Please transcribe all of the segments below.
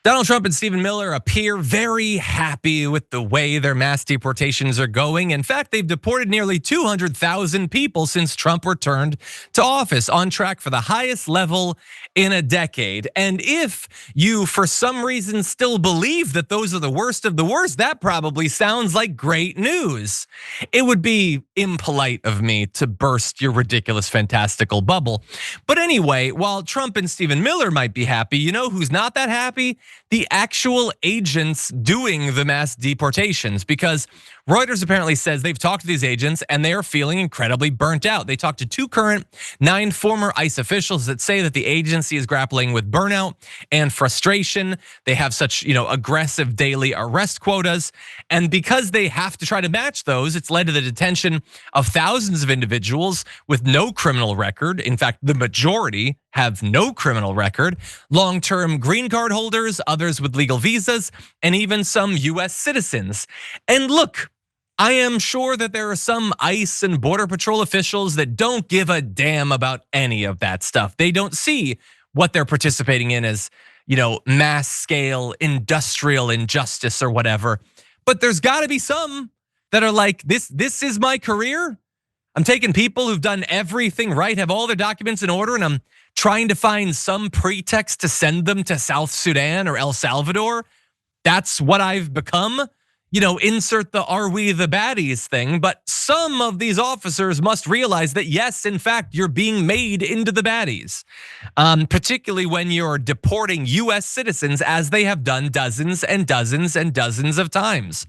Donald Trump and Stephen Miller appear very happy with the way their mass deportations are going. In fact, they've deported nearly 200,000 people since Trump returned to office, on track for the highest level in a decade. And if you, for some reason, still believe that those are the worst of the worst, that probably sounds like great news. It would be impolite of me to burst your ridiculous, fantastical bubble. But anyway, while Trump and Stephen Miller might be happy, you know who's not that happy? The actual agents doing the mass deportations, because Reuters apparently says they've talked to these agents and they are feeling incredibly burnt out. They talked to 2 current, 9 former ICE officials that say that the agency is grappling with burnout and frustration. They have such, aggressive daily arrest quotas. And because they have to try to match those, it's led to the detention of thousands of individuals with no criminal record. In fact, the majority have no criminal record, long-term green card holders, others with legal visas, and even some US citizens. And look, I am sure that there are some ICE and Border Patrol officials that don't give a damn about any of that stuff. They don't see what they're participating in as, mass scale industrial injustice or whatever. But there's gotta be some that are like, this is my career. I'm taking people who've done everything right, have all their documents in order, and I'm trying to find some pretext to send them to South Sudan or El Salvador. That's what I've become. Insert the "are we the baddies" thing, but some of these officers must realize that yes, in fact, you're being made into the baddies. Particularly when you're deporting US citizens, as they have done dozens and dozens and dozens of times.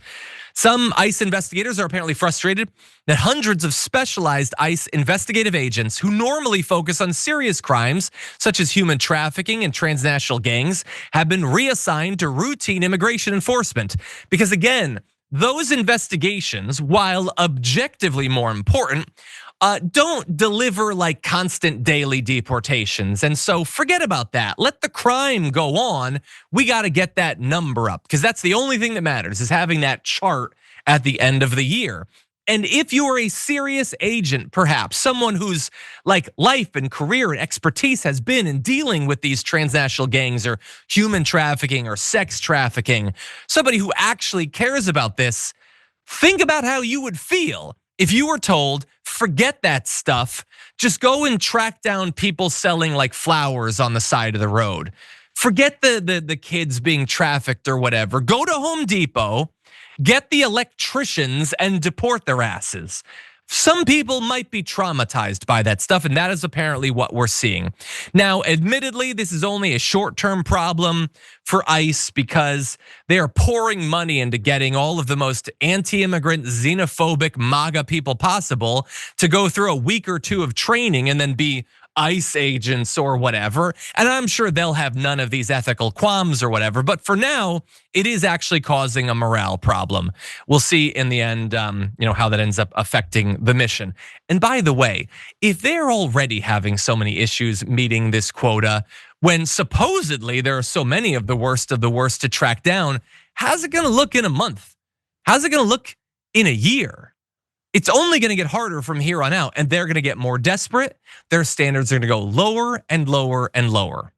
Some ICE investigators are apparently frustrated that hundreds of specialized ICE investigative agents who normally focus on serious crimes such as human trafficking and transnational gangs have been reassigned to routine immigration enforcement. Because again, those investigations, while objectively more important, don't deliver like constant daily deportations. And so forget about that. Let the crime go on. We got to get that number up, because that's the only thing that matters, is having that chart at the end of the year. And if you are a serious agent, perhaps someone whose life and career and expertise has been in dealing with these transnational gangs or human trafficking or sex trafficking, somebody who actually cares about this, think about how you would feel if you were told, forget that stuff, just go and track down people selling flowers on the side of the road. Forget the kids being trafficked or whatever. Go to Home Depot, get the electricians and deport their asses. Some people might be traumatized by that stuff, and that is apparently what we're seeing. Now, admittedly, this is only a short-term problem for ICE because they are pouring money into getting all of the most anti-immigrant, xenophobic MAGA people possible to go through a week or 2 of training and then be ICE agents or whatever. And I'm sure they'll have none of these ethical qualms or whatever. But for now, it is actually causing a morale problem. We'll see in the end, how that ends up affecting the mission. And by the way, if they're already having so many issues meeting this quota, when supposedly there are so many of the worst to track down, how's it gonna look in a month? How's it gonna look in a year? It's only gonna get harder from here on out, and they're gonna get more desperate. Their standards are gonna go lower and lower and lower.